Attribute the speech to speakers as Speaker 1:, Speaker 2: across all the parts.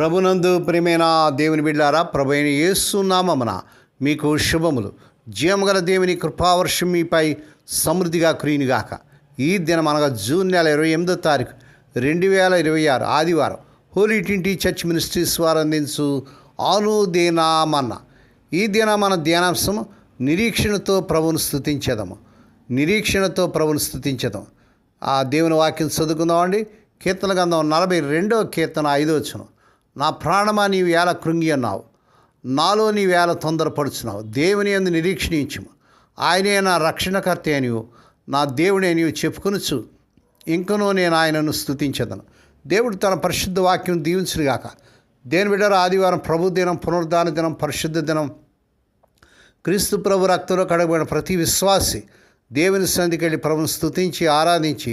Speaker 1: ప్రభునందు ప్రియమైన దేవుని బిడ్డారా, ప్రభు అయిన యేసు నామమున మీకు శుభములు. జీవముగల దేవుని కృపావర్షం మీపై సమృద్ధిగా కురియునుగాక. ఈ దినం అనగా జూన్ నెల 28వ తారీఖు 2026 ఆదివారం హోలీ ట్రింటీ చర్చ్ మినిస్ట్రీస్ వారు అందించు అనుదినమన్న. ఈ దిన మన ధ్యానాంశం నిరీక్షణతో ప్రభువును స్తుతించేదము. నిరీక్షణతో ప్రభువును స్తుతించేదాం. ఆ దేవుని వాక్యం చదువుకుందామండి. కీర్తన గ్రంథం 42వ కీర్తన 5వ వచనం. నా ప్రాణమా నీవు వేళ కృంగి ఉన్నావు, నాలో నీ వేళ తొందరపడుచున్నావు. దేవుని యందు నిరీక్షణించుము, ఆయనే నా రక్షణకర్త అనివు, నా దేవుడే నీవు చెప్పుకొనుచు ఇంకనూ నేను ఆయనను స్తుతించదను. దేవుడు తన పరిశుద్ధ వాక్యం దీవించునుగాక. దేని బిడ్డరా, ఆదివారం ప్రభు దినం, పునరుద్ధాన దినం, పరిశుద్ధ దినం. క్రీస్తు ప్రభు రక్తంలో కడగబడిన ప్రతి విశ్వాసి దేవుని సన్నిధికి వెళ్ళి ప్రభుని స్తుతించి ఆరాధించి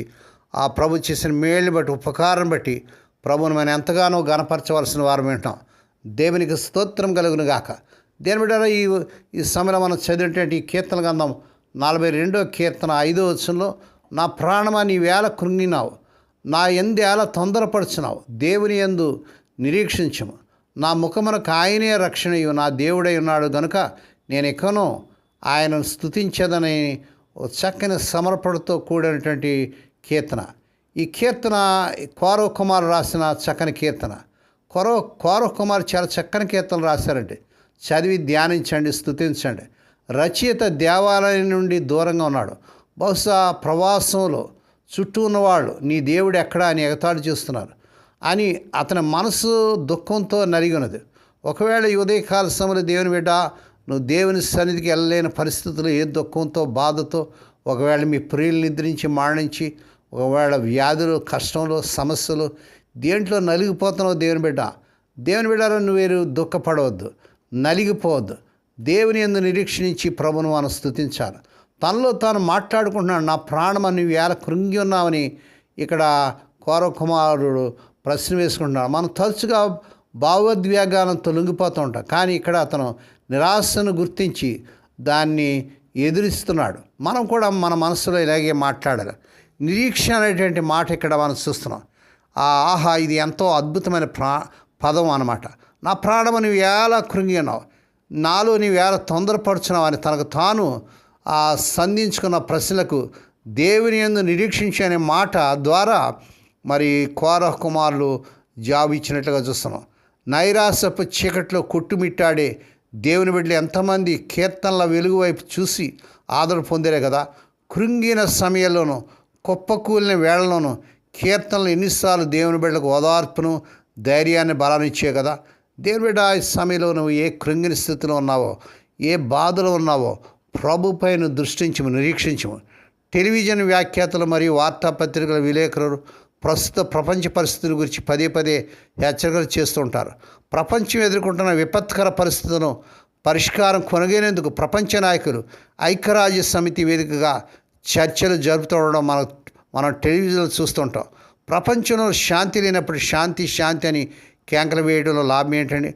Speaker 1: ఆ ప్రభు చేసిన మేళ్ళని బట్టి, ఉపకారం బట్టి ప్రభువును మనం ఎంతగానో గణపరచవలసిన వారు వింటాం. దేవునికి స్తోత్రం కలుగును గాక. దేని బిడ్డరా, ఈ సమయంలో మనం చదివినటువంటి ఈ కీర్తన గ్రంథం 42వ కీర్తన 5వ వచనంలో, నా ప్రాణమా నీ వేళ కృంగినావు, నా యందు ఎలా తొందరపడుచున్నావు. దేవుని యందు నిరీక్షించము, నా ముఖమునకు ఆయనే రక్షణయు, నా దేవుడై ఉన్నాడు గనుక నేను ఎక్కనో ఆయనను స్తుతించదని చక్కని సమర్పణతో కూడినటువంటి కీర్తన. ఈ కీర్తన కౌరవ కుమార్ రాసిన చక్కని కీర్తన. కౌరవ కుమార్ చాలా చక్కని కీర్తనలు రాశారండి. చదివి ధ్యానించండి, స్తుతించండి. రచయిత దేవాలయం నుండి దూరంగా ఉన్నాడు. బహుశా ప్రవాసంలో చుట్టూ ఉన్నవాళ్ళు నీ దేవుడు ఎక్కడా అని ఎగతాళి చేస్తున్నారు అని అతని మనసు దుఃఖంతో నలిగి ఉన్నది. ఒకవేళ ఈ ఉదయకాల సమయంలో దేవుని బిడ్డ, నువ్వు దేవుని సన్నిధికి వెళ్ళలేని పరిస్థితులు, ఏ దుఃఖంతో, బాధతో, ఒకవేళ మీ ప్రియులు నిద్రించి మరణించి, ఒకవేళ వ్యాధులు, కష్టంలో, సమస్యలు, దేంట్లో నలిగిపోతున్నావు దేవుని బిడ్డ. దేవుని బిడ్డలో నువ్వేరు దుఃఖపడవద్దు, నలిగిపోవద్దు. దేవుని యందు నిరీక్షించి ప్రభును మనం స్తుతించాలి. తనలో తాను మాట్లాడుకుంటున్నాడు, నా ప్రాణం నువ్వు ఎలా కృంగి ఉన్నావని ఇక్కడ కౌరవ కుమారుడు ప్రశ్న వేసుకుంటున్నాడు. మనం తరచుగా భావోద్వేగానంతో లొంగిపోతూ ఉంటాం, కానీ ఇక్కడ అతను నిరాశను గుర్తించి దాన్ని ఎదురిస్తున్నాడు. మనం కూడా మన మనసులో ఇలాగే మాట్లాడాలి. నిరీక్షణ అనేటువంటి మాట ఇక్కడ మనం చూస్తున్నాం. ఆహా, ఇది ఎంతో అద్భుతమైన పదం అన్నమాట. నా ప్రాణము నువ్వు ఎలా కృంగి ఉన్నావు, నాలో నీవు ఎలా తొందరపడుచున్నావు అని తనకు తాను సంధించుకున్న ప్రశ్నలకు దేవుని యందు నిరీక్షించే అనే మాట ద్వారా మరి కౌరవ కుమారులు జాబు ఇచ్చినట్లుగా చూస్తున్నాం. నైరాశపు చీకట్లో కొట్టుమిట్టాడే దేవుని బిడ్డలు ఎంతమంది కీర్తనల వెలుగు వైపు చూసి ఆదరణ పొందారే కదా. కృంగిన సమయంలోనూ, కుప్పకూలిన వేళలోనూ కీర్తనలు ఎన్నిసార్లు దేవుని బిడ్డలకు ఓదార్పును, ధైర్యాన్ని, బలాన్ని ఇచ్చే కదా. దేవుని బిడ్డ, ఈ సమయంలో నువ్వు ఏ కృంగిన స్థితిలో ఉన్నావో, ఏ బాధలో ఉన్నావో ప్రభుపైన దృష్టించము, నిరీక్షించము. టెలివిజన్ వ్యాఖ్యాతలు మరియు వార్తాపత్రికల విలేకరులు ప్రస్తుత ప్రపంచ పరిస్థితుల గురించి పదే పదే హెచ్చరికలు చేస్తూ ఉంటారు. ప్రపంచం ఎదుర్కొంటున్న విపత్కర పరిస్థితులను పరిష్కారం కొనగేందుకు ప్రపంచ నాయకులు ఐక్యరాజ్య సమితి వేదికగా చర్చలు జరుపుతుండడం మనం టెలివిజన్లో చూస్తుంటాం. ప్రపంచంలో శాంతి లేనప్పుడు శాంతి శాంతి అని కేంకలు వేయడంలో లాభం ఏంటండి?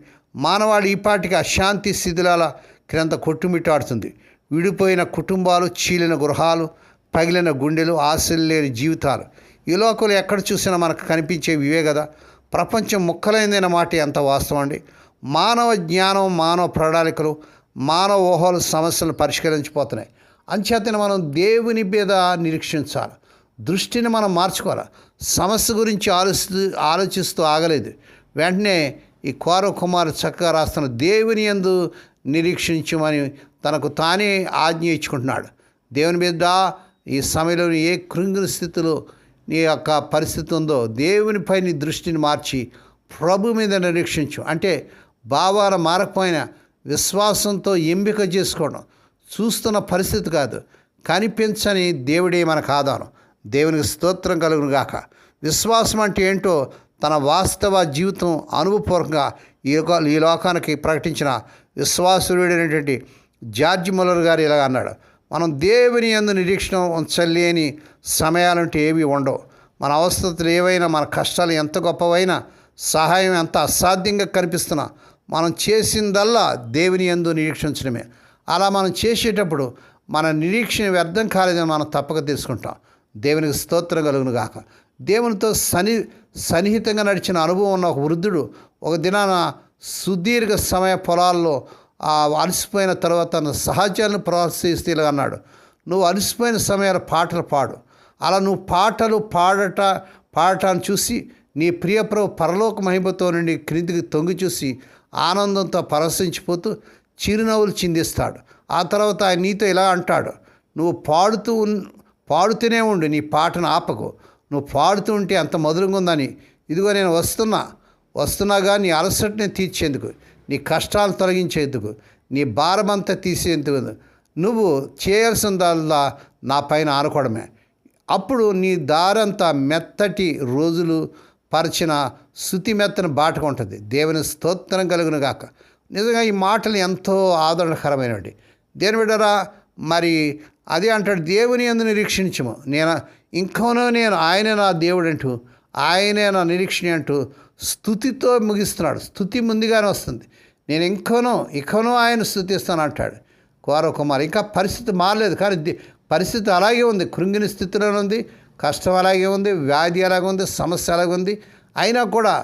Speaker 1: మానవాళి ఈపాటికి అశాంతి శిథిలాల క్రింద కొట్టుమిట్టాడుతుంది. విడిపోయిన కుటుంబాలు, చీలిన గృహాలు, పగిలిన గుండెలు, ఆశలు లేని జీవితాలు ఈ లోకంలో ఎక్కడ చూసినా మనకు కనిపించేవి ఇవే కదా. ప్రపంచం ముక్కలైందైన మాట ఎంత వాస్తవం అండి. మానవ జ్ఞానం, మానవ ప్రణాళికలు, మానవ ఊహలు సమస్యలను పరిష్కరించిపోతున్నాయి. అంచేతనే మనం దేవుని మీద నిరీక్షించాలి. దృష్టిని మనం మార్చుకోవాలి. సమస్య గురించి ఆలోచిస్తూ ఆగలేదు. వెంటనే ఈ కౌరవ కుమారు చక్కగా రాస్తున్న దేవుని యందు నిరీక్షించమని తనకు తానే ఆజ్ఞ ఇచ్చుకుంటున్నాడు. దేవుని మీద ఈ సమయంలో ఏ కృంగిన స్థితిలో నీ యొక్క పరిస్థితి ఉందో దేవునిపై నీ దృష్టిని మార్చి ప్రభు మీద నిరీక్షించు. అంటే భావాలు మారకపోయినా విశ్వాసంతో ఎంపిక చేసుకోవడం. చూస్తున్న పరిస్థితి కాదు, కనిపించని దేవుడే మనకు ఆధారం. దేవునికి స్తోత్రం కలుగును గాక. విశ్వాసం అంటే ఏంటో తన వాస్తవ జీవితం అనుభవపూర్వకంగా ఈ లోకానికి ప్రకటించిన విశ్వాసుడైనటువంటి జార్జ్ ముల్లర్ గారు ఇలా అన్నాడు, మనం దేవుని యందు నిరీక్షణ ఉంచలేని సమయాలంటూ ఏవి ఉండవు. మన అవస్థలు ఏవైనా, మన కష్టాలు ఎంత గొప్పవైనా, సహాయం ఎంత అసాధ్యంగా కనిపిస్తున్నా మనం చేసిందల్లా దేవుని యందు నిరీక్షించడమే. అలా మనం చేసేటప్పుడు మన నిరీక్షణ వ్యర్థం కాలేదని మనం తప్పక తెలుసుకుంటాం. దేవునికి స్తోత్రం కలుగును గాక. దేవునితో సన్నిహితంగా నడిచిన అనుభవం ఉన్న ఒక వృద్ధుడు ఒక దినాన సుదీర్ఘ సమయ పొలాల్లో అలసిపోయిన తర్వాత తన సహచరులను ప్రోత్సహిస్తూ ఇలా అన్నాడు, నువ్వు అలసిపోయిన సమయాల పాటలు పాడు. అలా నువ్వు పాటలు పాడటాన్ని చూసి నీ ప్రియప్రభు పరలోక మహిమతో నుండి క్రిందికి తొంగి చూసి ఆనందంతో పరవశించిపోతూ చిరునవ్వులు చిందిస్తాడు. ఆ తర్వాత ఆయన నీతో ఇలా అంటాడు, నువ్వు పాడుతూనే ఉండు, నీ పాటను ఆపకు. నువ్వు పాడుతూ ఉంటే అంత మధురంగా ఉందని, ఇదిగో నేను వస్తున్నాగా నీ అలసటని తీర్చేందుకు, నీ కష్టాలు తొలగించేందుకు, నీ భారమంతా తీసేందుకు నువ్వు చేయాల్సిందల్లా నా పైన ఆనుకోవడమే. అప్పుడు నీ దారంతా మెత్తటి రోజులు పరిచిన శృతి మెత్తని బాటగా ఉంటుంది. దేవుని స్తోత్రం కలుగును గాక. నిజంగా ఈ మాటలు ఎంతో ఆదరణకరమైనవి. దేని బిడ్డరా, మరి అదే అంటాడు, దేవుని యందు నిరీక్షించము. నేను ఆయనే నా దేవుడు అంటూ, ఆయనే నా నిరీక్షణ అంటూ స్తుతితో ముగిస్తున్నాడు. స్తుతి ముందుగానే వస్తుంది. నేను ఇంకనో ఆయన స్తుతిస్తాను అంటాడు కౌరవ కుమార్. ఇంకా పరిస్థితి మారలేదు, కానీ పరిస్థితి అలాగే ఉంది. కృంగిన స్థితిలోనే ఉంది, కష్టం అలాగే ఉంది, వ్యాధి అలాగే ఉంది, సమస్య అలాగే ఉంది. అయినా కూడా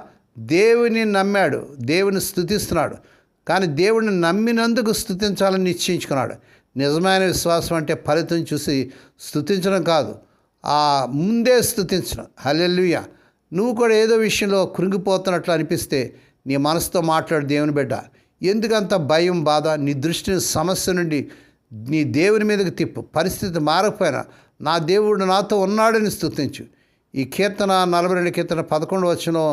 Speaker 1: దేవుని నమ్మాడు, దేవుని స్తుతిస్తున్నాడు. కానీ దేవుడిని నమ్మినందుకు స్తుతించాలని నిశ్చయించుకున్నాడు. నిజమైన విశ్వాసం అంటే ఫలితం చూసి స్తుతించడం కాదు, ముందే స్తుతించడం. హల్లెలూయా. నువ్వు కూడా ఏదో విషయంలో కృంగిపోతున్నట్లు అనిపిస్తే నీ మనసుతో మాట్లాడు, దేవుని బిడ్డ, ఎందుకంత భయం, బాధ? నీ దృష్టిని సమస్య నుండి నీ దేవుని మీదకి తిప్పు. పరిస్థితి మారకపోయినా నా దేవుడు నాతో ఉన్నాడని స్తుతించు. ఈ కీర్తన 42 కీర్తన 11 వచనం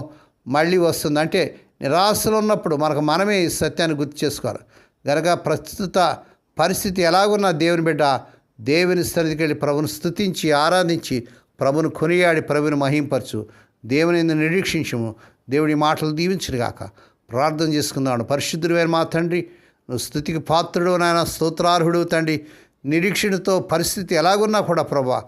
Speaker 1: మళ్ళీ వస్తుంది. అంటే నిరాశలో ఉన్నప్పుడు మనమే ఈ సత్యాన్ని గుర్తు చేసుకోవాలి. గనక ప్రస్తుత పరిస్థితి ఎలాగున్నా దేవుని బిడ్డ దేవుని సన్నిధికి వెళ్ళి ప్రభుని స్తుతించి ఆరాధించి ప్రభుని కొనియాడి ప్రభుని మహింపరచు. దేవుని నిరీక్షించము. దేవుడి మాటలు దీవించుగాక. ప్రార్థన చేసుకుందాం. పరిశుద్ధుడైన మా తండ్రి, నువ్వు స్తుతికి పాత్రుడు నాయన, స్తోత్రార్హుడు తండ్రి. నిరీక్షణతో పరిస్థితి ఎలాగున్నా కూడా ప్రభా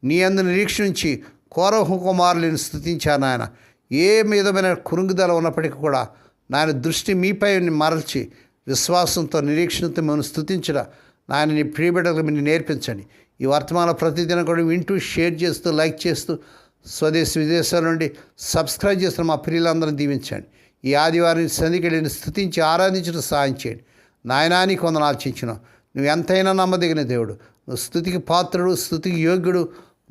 Speaker 1: నీ అందు నిరీక్షించి కౌరవ కుమారులను స్తుతించాను నాయన. ఏ విధమైన కురుంగుదల ఉన్నప్పటికీ కూడా నాయన దృష్టి మీపై మరల్చి విశ్వాసంతో నిరీక్షణతో మేము స్తుతించడం నాయన నీ ప్రియబిడ్డలకు మీరు నేర్పించండి. ఈ వర్తమాన ప్రతిదినం కూడా వింటూ షేర్ చేస్తూ లైక్ చేస్తూ స్వదేశ విదేశాల నుండి సబ్స్క్రైబ్ చేస్తున్న మా ప్రియులందరూ దీవించండి. ఈ ఆదివారం సంధికెళ్ళి స్తుతించి ఆరాధించడం సహాయం చేయండి. నాయనానికి వందనాలు చించినావు. నువ్వు ఎంతైనా నమ్మదగిన దేవుడు, నువ్వు స్తుతికి పాత్రుడు, స్తుతికి యోగ్యుడు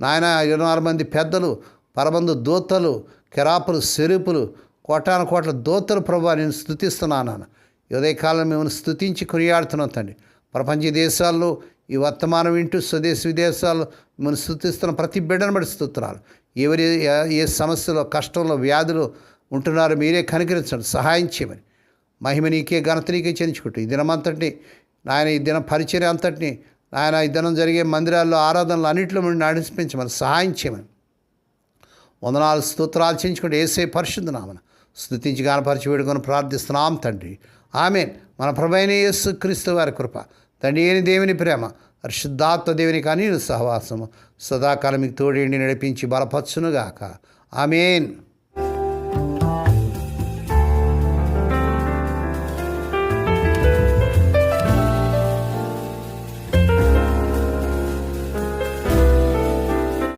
Speaker 1: నాయన. 26 మంది పెద్దలు, పరమందు దూతలు, కెరాపులు, సెరుపులు, కోటాను దూతలు ప్రభు నేను స్తుతిస్తున్నాను. ఉదయకాలం మిమ్మల్ని స్తుతించి కొనియాడుతున్నాం తండ్రి. ప్రపంచ దేశాల్లో ఈ వర్తమానం వింటూ స్వదేశ విదేశాల్లో మిమ్మల్ని స్తుతిస్తున్న ప్రతి బిడ్డను బట్టి స్తుతున్నారు. ఏ సమస్యలో, కష్టంలో, వ్యాధులు ఉంటున్నారో మీరే కనికరించండి, సహాయం చేయమని. మహిమ నీకే, ఘనత నీకే చెల్లించుకుంటూ ఈ దినమంతటిని నాయన, ఈ దినం పరిచర్య అంతటిని నాయన, ఈ దినం జరిగే మందిరాల్లో, ఆరాధనలు అన్నింటిలో నడిపించమని, సహాయం చేయమని వందనాలు స్తోత్రాలు చెల్లించుకుంటూ యేసయ్య పరిశుద్ధ నామమున స్తుతించి గానపరిచి వేడుకొని ప్రార్థిస్తున్నాం తండ్రి. ఆమేన్. మన ప్రభువైన యేసుక్రీస్తు వారి కృప, తండ్రి అయిన దేవుని ప్రేమ, పరిశుద్ధాత్మ దేవుని కానీ సహవాసము సదాకాలం మీకు తోడేండి నడిపించి బలపరచునుగాక. ఆమేన్.